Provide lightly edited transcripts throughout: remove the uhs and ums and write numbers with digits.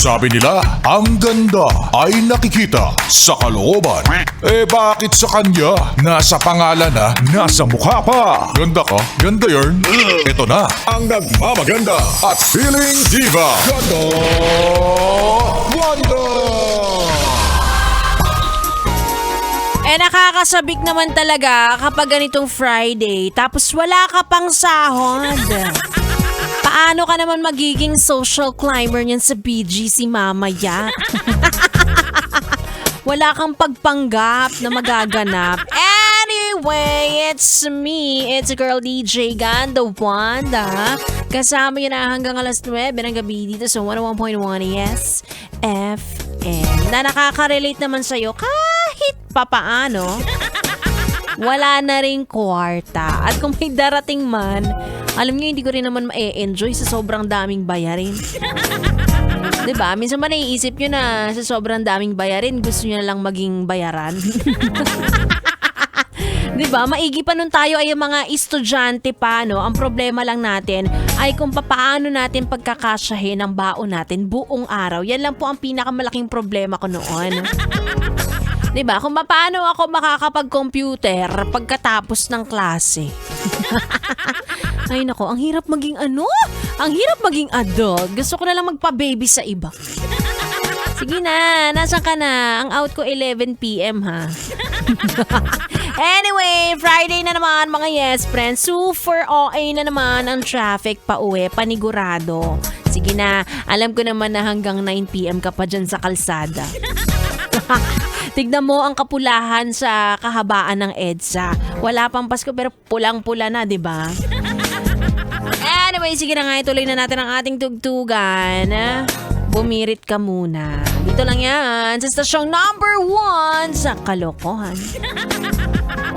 Sabi nila, ang ganda ay nakikita sa kalooban. Eh bakit sa kanya? Nasa pangalan na, nasa mukha pa. Ganda ka? Ganda yarn. Ito na, ang nagmamaganda at feeling diva. Ganda Wanda! Nakakasabik naman talaga kapag ganitong Friday tapos wala ka pang sahod. Paano ka naman magiging social climber niyan sa BGC mamaya? Wala kang pagpanggap na magaganap. Anyway, it's me. It's girl DJ Ganda Wanda. Kasama yun na hanggang alas 9 ng gabi dito sa 101.1 Yes FM. Na nakaka-relate naman sa'yo kahit papaano. Wala na ring kwarta. At kung may darating man, alam niyo hindi ko rin naman ma-enjoy sa sobrang daming bayarin. Diba? Minsan man naiisip nyo na sa sobrang daming bayarin, gusto nyo na lang maging bayaran. Diba? Maigi pa nun tayo ay mga estudyante pa, no? Ang problema lang natin ay kung paano natin pagkakasyahin ang baon natin buong araw. Yan lang po ang pinakamalaking problema ko noon. Diba? Kung paano ako makakapag-computer pagkatapos ng klase. Ay nako, ang hirap maging ano? Ang hirap maging adult. Gusto ko na lang magpa-baby sa iba. Sige na, nasan ka na? Ang out ko 11 PM ha. Anyway, Friday na naman mga yes friends. Super OA na naman ang traffic pa uwi, panigurado. Sige na, alam ko naman na hanggang 9 PM ka pa dyan sa kalsada. Tignan mo ang kapulahan sa kahabaan ng EDSA. Wala pang Pasko pero pulang-pula na, di ba? Anyway, sige na nga, ituloy na natin ang ating tugtugan. Bumirit ka muna. Dito lang yan sa stasyong number 1 sa Kalokohan.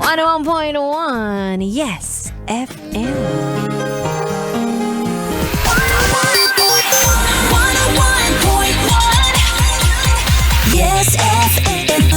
101.1 Yes FM. 101.1 Yes FM.